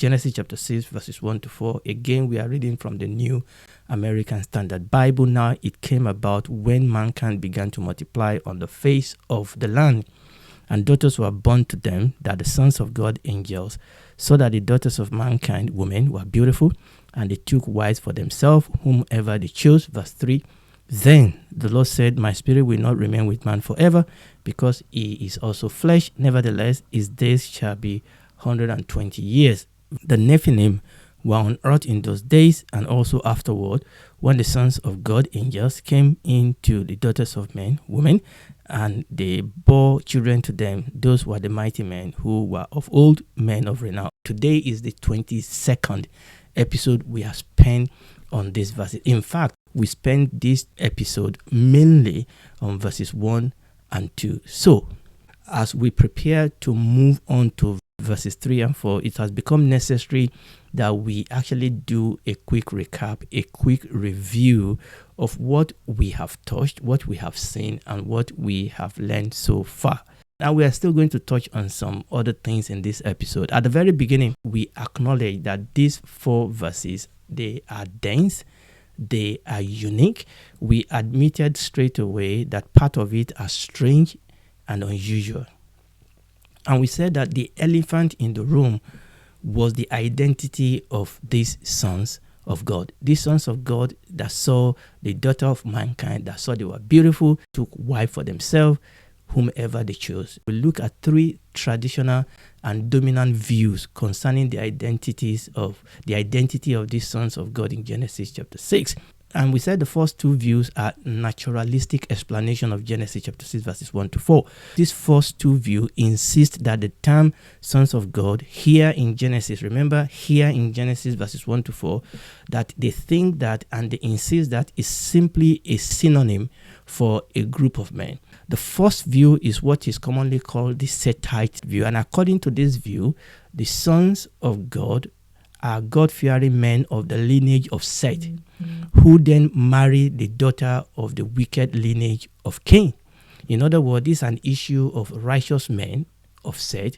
Genesis chapter 6, verses 1 to 4. Again, we are reading from the New American Standard Bible. Now, it came about when mankind began to multiply on the face of the land, and daughters were born to them, that the sons of God, angels, so that the daughters of mankind, women, were beautiful, and they took wives for themselves, whomever they chose. Verse 3. Then the Lord said, my spirit will not remain with man forever, because he is also flesh. Nevertheless, his days shall be 120 years. The Nephilim were on earth in those days, and also afterward, when the sons of God, angels, came into the daughters of men, women, and they bore children to them. Those were the mighty men who were of old, men of renown. Today is the 22nd episode we have spent on this verse. In fact, we spent this episode mainly on verses 1 and 2. So, as we prepare to move on to verses 3 and 4, it has become necessary that we actually do a quick recap, a quick review of what we have touched, what we have seen, and what we have learned so far. Now, we are still going to touch on some other things in this episode. At the very beginning, we acknowledge that these 4 verses, they are dense, they are unique. We admitted straight away that part of it are strange and unusual. And we said that the elephant in the room was the identity of these sons of God. These sons of God that saw the daughter of mankind, that saw they were beautiful, took wife for themselves, whomever they chose. We look at 3 traditional and dominant views concerning the identity of these sons of God in Genesis chapter 6. And we said the first 2 views are naturalistic explanation of Genesis chapter 6 verses 1 to 4. This first 2 view insist that the term sons of God here in Genesis, remember here in Genesis verses 1 to 4, that they think that and they insist that is simply a synonym for a group of men. The first view is what is commonly called the Sethite view. And according to this view, the sons of God are God-fearing men of the lineage of Seth, who then marry the daughter of the wicked lineage of Cain. In other words, this is an issue of righteous men of Seth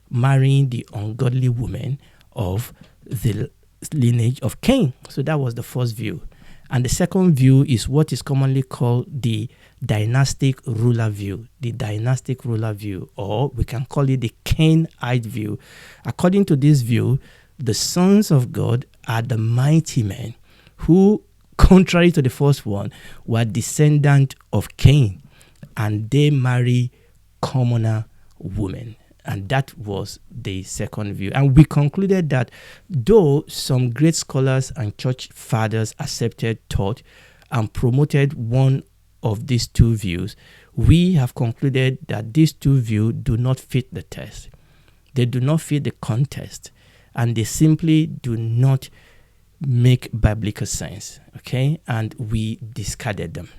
marrying the ungodly woman of the lineage of Cain. So that was the first view. And the second view is what is commonly called the dynastic ruler view. The dynastic ruler view, or we can call it the Cainite view. According to this view, the sons of God are the mighty men who, contrary to the first one, were descendants of Cain, and they marry commoner women. And that was the second view. And we concluded that though some great scholars and church fathers accepted, taught, and promoted one of these 2 views, we have concluded that these 2 views do not fit the test. They do not fit the context. And they simply do not make biblical sense. Okay? And we discarded them.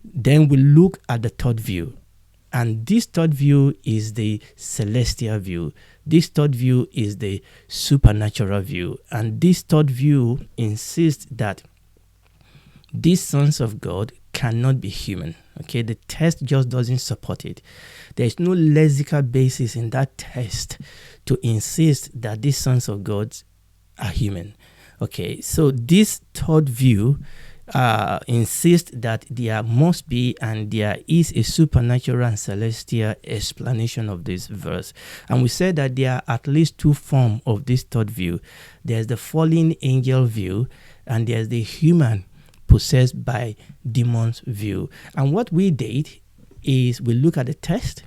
Then we look at the third view. And this third view is the celestial view. This third view is the supernatural view. And this third view insists that these sons of God cannot be human. Okay, the test just doesn't support it. There is no lexical basis in that test to insist that these sons of God are human. Okay, so this third view insists that there must be and there is a supernatural and celestial explanation of this verse. And we said that there are at least 2 forms of this third view. There's the fallen angel view, and there's the human possessed by demons view. And what we did is we look at the text,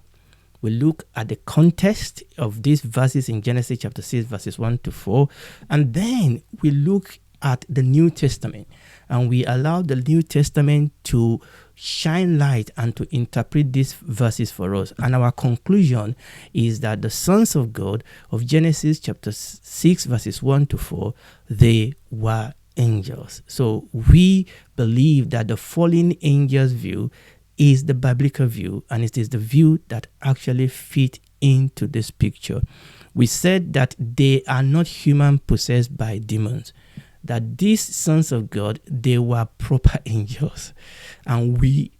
we look at the context of these verses in Genesis chapter 6 verses 1 to 4, and then we look at the New Testament, and we allow the New Testament to shine light and to interpret these verses for us. And our conclusion is that the sons of God of Genesis chapter 6 verses 1 to 4, they were angels. So we believe that the fallen angels view is the biblical view, and it is the view that actually fit into this picture. We said that they are not human possessed by demons, that these sons of God, they were proper angels, and we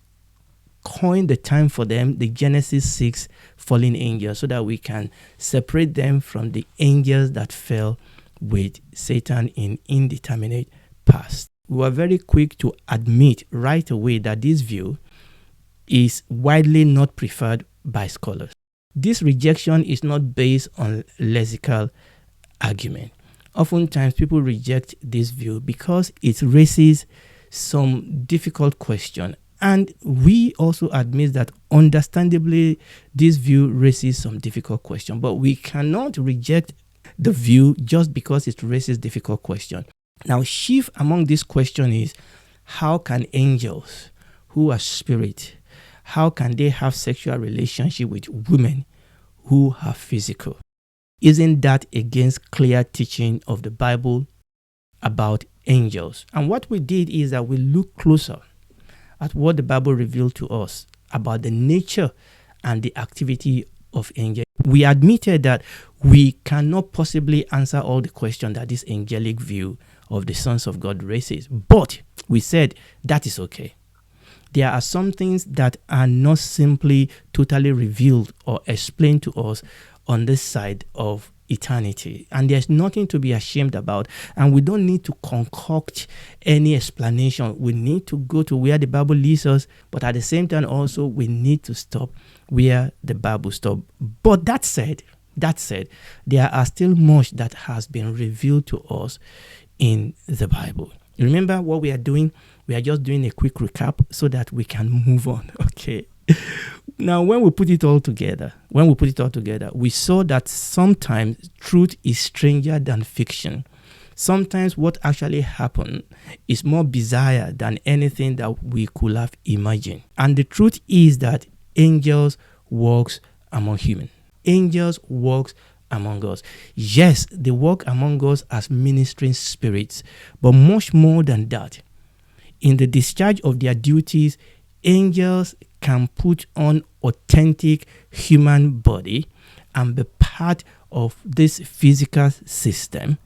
coined the time for them, the Genesis 6 fallen angels, so that we can separate them from the angels that fell with Satan in indeterminate past. We were very quick to admit right away that this view is widely not preferred by scholars. This rejection is not based on lexical argument. Oftentimes people reject this view because it raises some difficult question, and we also admit that understandably this view raises some difficult question, but we cannot reject the view just because it raises difficult question. Now, chief among this question is, how can angels who are spirit, how can they have sexual relationship with women who are physical? Isn't that against clear teaching of the Bible about angels? And what we did is that we looked closer at what the Bible revealed to us about the nature and the activity of angels. We admitted that we cannot possibly answer all the questions that this angelic view of the sons of God raises, but we said that is okay. There are some things that are not simply totally revealed or explained to us on this side of eternity, and there's nothing to be ashamed about, and we don't need to concoct any explanation. We need to go to where the Bible leads us, but at the same time also we need to stop where the Bible stops. But that said, there are still much that has been revealed to us in the Bible. Remember what we are doing? We are just doing a quick recap so that we can move on. Okay. Now, when we put it all together, we saw that sometimes truth is stranger than fiction. Sometimes what actually happened is more bizarre than anything that we could have imagined. And the truth is that angels walk among humans. Angels walk among us. Yes, they walk among us as ministering spirits, but much more than that. In the discharge of their duties, angels can put on authentic human body and be part of this physical system,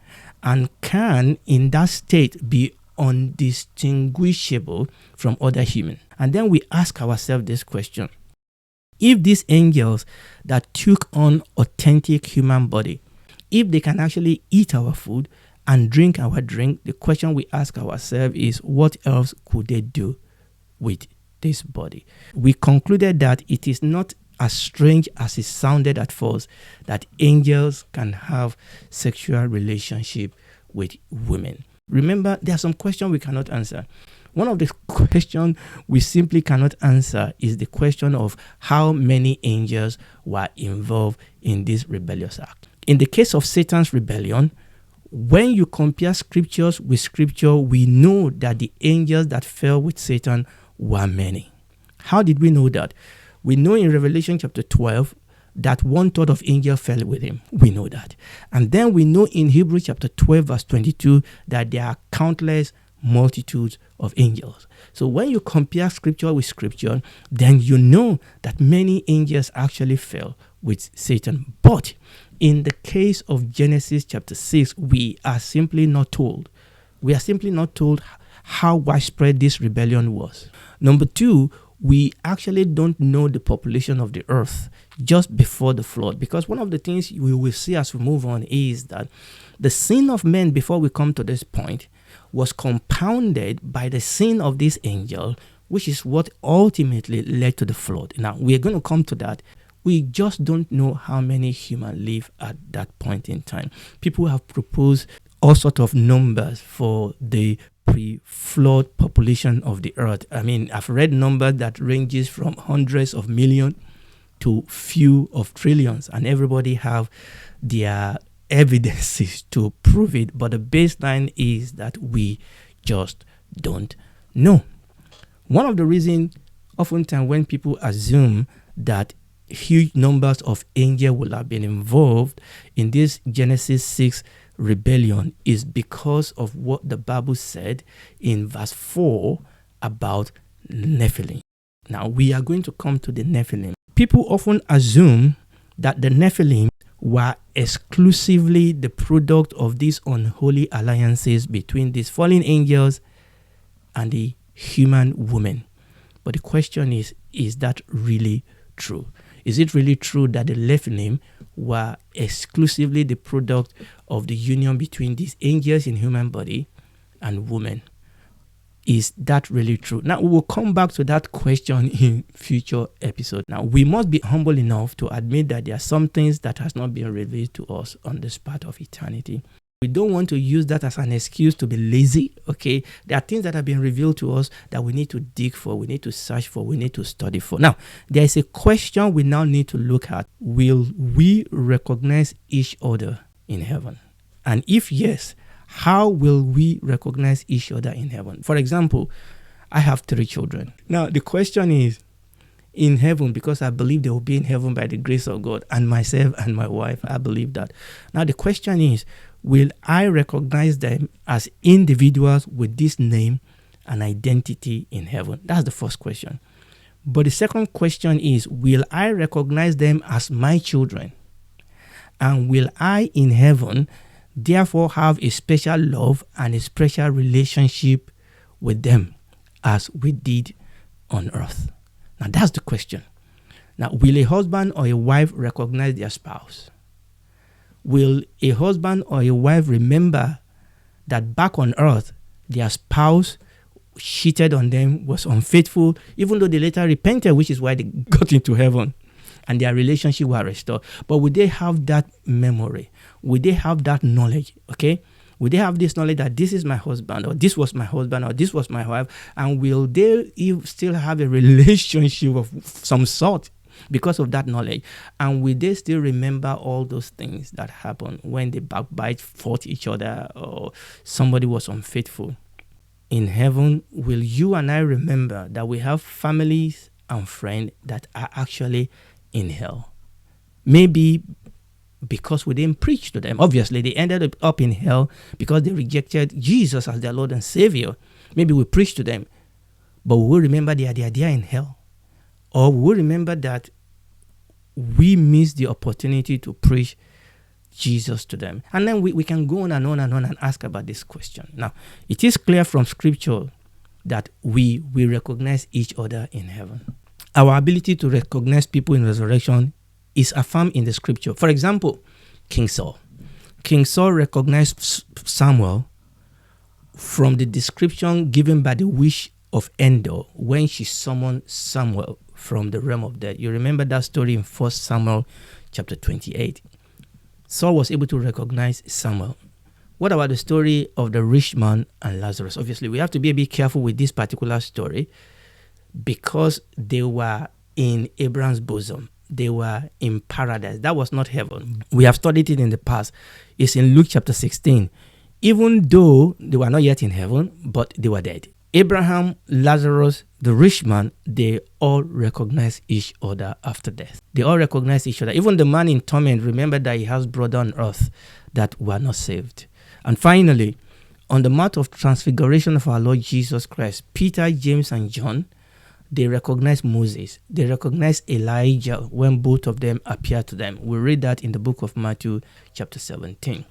and can in that state be undistinguishable from other humans. And then we ask ourselves this question: if these angels that took on authentic human body, if they can actually eat our food and drink our drink, the question we ask ourselves is, what else could they do with this body? We concluded that it is not as strange as it sounded at first that angels can have sexual relationship with women. Remember, there are some questions we cannot answer. One of the questions we simply cannot answer is the question of how many angels were involved in this rebellious act. In the case of Satan's rebellion, when you compare scriptures with scripture, we know that the angels that fell with Satan were many. How did we know that? We know in Revelation chapter 12 that 1/3 of angels fell with him. We know that. And then we know in Hebrews chapter 12 verse 22 that there are countless multitudes of angels. So when you compare scripture with scripture, then you know that many angels actually fell with Satan. But in the case of Genesis chapter 6, we are simply not told. We are simply not told how widespread this rebellion was. Number two, we actually don't know the population of the earth just before the flood, because one of the things we will see as we move on is that the sin of men before we come to this point was compounded by the sin of this angel, which is what ultimately led to the flood. Now, we're going to come to that. We just don't know how many humans live at that point in time. People have proposed all sorts of numbers for the pre-flood population of the earth. I mean, I've read numbers that ranges from hundreds of millions to few of trillions, and everybody have their evidences to prove it. But the baseline is that we just don't know. One of the reasons oftentimes when people assume that huge numbers of angels will have been involved in this Genesis 6 rebellion is because of what the Bible said in verse 4 about Nephilim. Now, we are going to come to the Nephilim. People often assume that the Nephilim were exclusively the product of these unholy alliances between these fallen angels and the human woman. But the question is is that really true? Is it really true that the Nephilim were exclusively the product of the union between these angels in human body and women? Is that really true? Now, we will come back to that question in future episodes. Now, we must be humble enough to admit that there are some things that has not been revealed to us on this part of eternity. We don't want to use that as an excuse to be lazy, okay? There are things that have been revealed to us that we need to dig for, we need to search for, we need to study for. Now, there is a question we now need to look at. Will we recognize each other in heaven? And if yes, how will we recognize each other in heaven? For example, I have 3 children. Now, the question is, in heaven, because I believe they will be in heaven by the grace of God, and myself and my wife, I believe that. Now, the question is, will I recognize them as individuals with this name and identity in heaven? That's the first question. But the second question is, will I recognize them as my children? And will I in heaven therefore have a special love and a special relationship with them as we did on earth? Now that's the question. Now, will a husband or a wife recognize their spouse? Will a husband or a wife remember that back on earth, their spouse cheated on them, was unfaithful, even though they later repented, which is why they got into heaven and their relationship was restored? But would they have that memory? Would they have that knowledge? Okay? Would they have this knowledge that this is my husband, or this was my husband, or this was my wife? And will they still have a relationship of some sort because of that knowledge? And will they still remember all those things that happened when they backbite, fought each other, or somebody was unfaithful? In heaven, will you and I remember that we have families and friends that are actually in hell? Maybe because we didn't preach to them. Obviously, they ended up in hell because they rejected Jesus as their Lord and Savior. Maybe we preached to them, but we will remember they are in hell. Or we will remember that we missed the opportunity to preach Jesus to them. And then we can go on and on and on and ask about this question. Now, it is clear from Scripture that we recognize each other in heaven. Our ability to recognize people in resurrection is affirmed in the Scripture. For example, King Saul. King Saul recognized Samuel from the description given by the witch of Endor when she summoned Samuel from the realm of death. You remember that story in 1 Samuel chapter 28. Saul was able to recognize Samuel. What about the story of the rich man and Lazarus? Obviously, we have to be a bit careful with this particular story because they were in Abraham's bosom. They were in paradise. That was not heaven. We have studied it in the past. It's in Luke chapter 16. Even though they were not yet in heaven, but they were dead. Abraham, Lazarus, the rich man, they all recognize each other after death. They all recognize each other. Even the man in torment remembered that he has brother on earth that were not saved. And finally, on the Mount of Transfiguration of our Lord Jesus Christ, Peter, James, and John, they recognize Moses. They recognize Elijah when both of them appear to them. We read that in the book of Matthew chapter 17.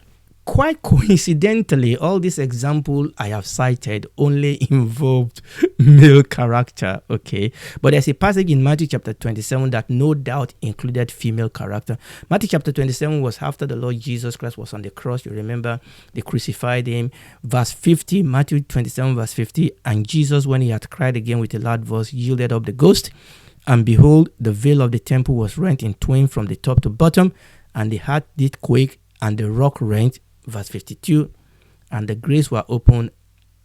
Quite coincidentally, all these examples I have cited only involved male character, okay? But there's a passage in Matthew chapter 27 that no doubt included female character. Matthew chapter 27 was after the Lord Jesus Christ was on the cross. You remember they crucified him. Verse 50, Matthew 27 verse 50, and Jesus, when he had cried again with a loud voice, yielded up the ghost. And behold, the veil of the temple was rent in twain from the top to bottom, and the heart did quake, and the rock rent. Verse 52, and the graves were opened,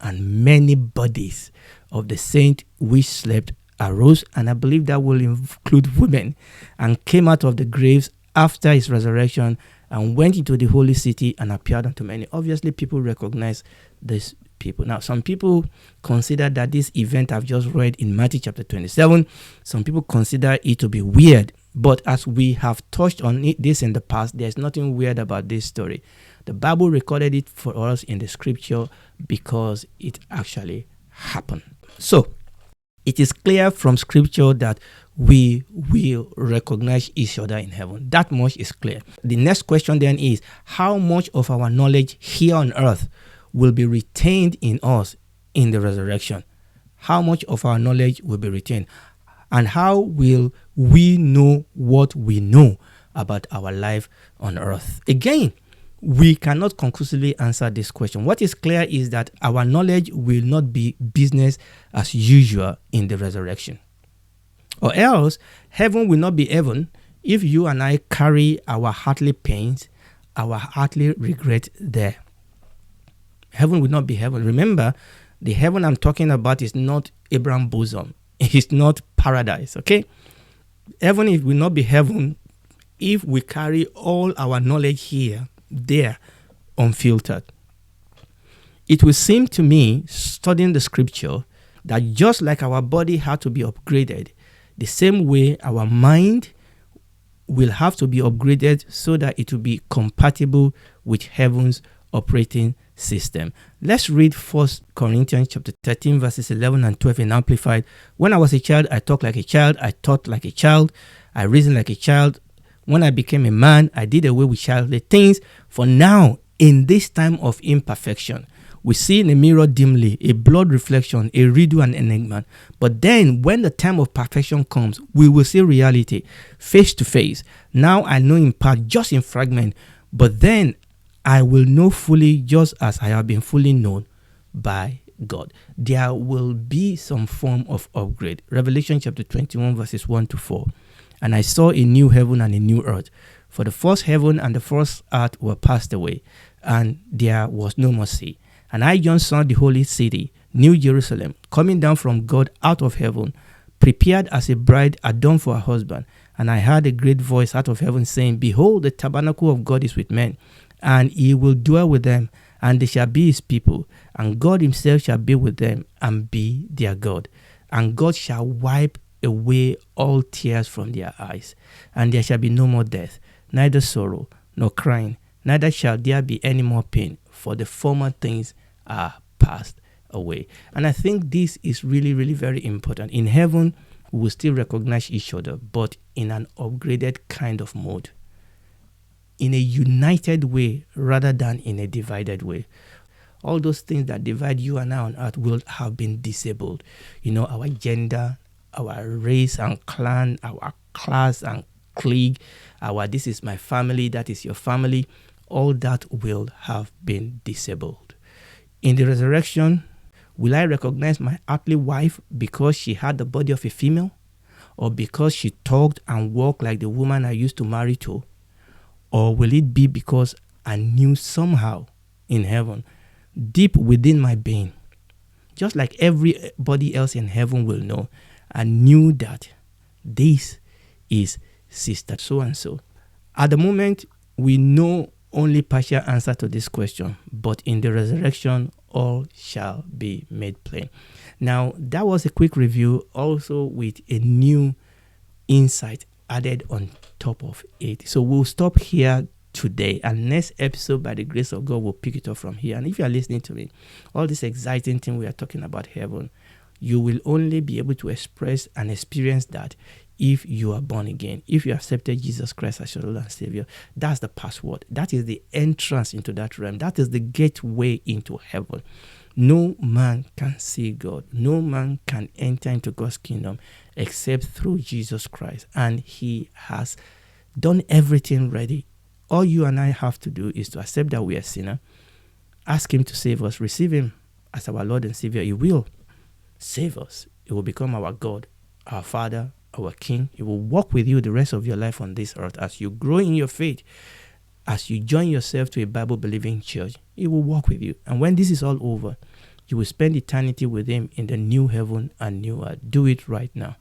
and many bodies of the saints which slept arose, and I believe that will include women, and came out of the graves after his resurrection, and went into the holy city and appeared unto many. Obviously, people recognize these people. Now, some people consider that this event I've just read in Matthew chapter 27, some people consider it to be weird. But as we have touched on this in the past, there's nothing weird about this story. The Bible recorded it for us in the Scripture because it actually happened. So, it is clear from Scripture that we will recognize each other in heaven. That much is clear. The next question then is, how much of our knowledge here on earth will be retained in us in the resurrection? How much of our knowledge will be retained? And how will we know what we know about our life on earth? Again, we cannot conclusively answer this question. What is clear is that our knowledge will not be business as usual in the resurrection. Or else, heaven will not be heaven if you and I carry our heartly pains, our heartly regret there. Heaven will not be heaven. Remember, the heaven I'm talking about is not Abraham's bosom. It's not paradise, okay? Heaven will not be heaven if we carry all our knowledge here, there, unfiltered. It will seem to me, studying the scripture, that just like our body had to be upgraded, the same way our mind will have to be upgraded so that it will be compatible with heaven's operating system. Let's read 1 Corinthians chapter 13 verses 11 and 12 in Amplified. When I was a child, I talked like a child, I thought like a child, I reasoned like a child. When I became a man, I did away with childly things. For now, in this time of imperfection, we see in a mirror dimly, a blood reflection, a riddle and enigma. But then when the time of perfection comes, we will see reality face to face. Now I know in part, just in fragment, but then I will know fully just as I have been fully known by God. There will be some form of upgrade. Revelation chapter 21 verses 1 to 4. And I saw a new heaven and a new earth. For the first heaven and the first earth were passed away, and there was no more sea. And I, John, saw the holy city, New Jerusalem, coming down from God out of heaven, prepared as a bride adorned for her husband. And I heard a great voice out of heaven saying, Behold, the tabernacle of God is with men, and he will dwell with them, and they shall be his people, and God himself shall be with them, and be their God. And God shall wipe away all tears from their eyes, and there shall be no more death, neither sorrow, nor crying, neither shall there be any more pain, for the former things are passed away. And I think this is really, really very important. In heaven, we will still recognize each other, but in an upgraded kind of mode, in a united way rather than in a divided way. All those things that divide you and I on earth will have been disabled. You know, our gender, our race and clan, our class and clique, our this is my family, that is your family, all that will have been disabled. In the resurrection, will I recognize my earthly wife because she had the body of a female, or because she talked and walked like the woman I used to marry to? Or will it be because I knew somehow in heaven, deep within my being, just like everybody else in heaven will know, I knew that this is sister so-and-so. At the moment, we know only partial answer to this question, but in the resurrection, all shall be made plain. Now, that was a quick review, also with a new insight added on top of it. So we'll stop here today, and next episode, by the grace of God, we'll pick it up from here. And if you are listening to me, all this exciting thing we are talking about heaven, you will only be able to express and experience that if you are born again, if you accepted Jesus Christ as your Lord and Savior. That's the password. That is the entrance into that realm. That is the gateway into heaven. No man can see God. No man can enter into God's kingdom except through Jesus Christ. And he has done everything ready. All you and I have to do is to accept that we are sinner, ask him to save us, receive him as our Lord and Savior. He will save us. He will become our God, our Father, our King. He will walk with you the rest of your life on this earth. As you grow in your faith, as you join yourself to a Bible-believing church, he will walk with you. And when this is all over, you will spend eternity with him in the new heaven and new earth. Do it right now.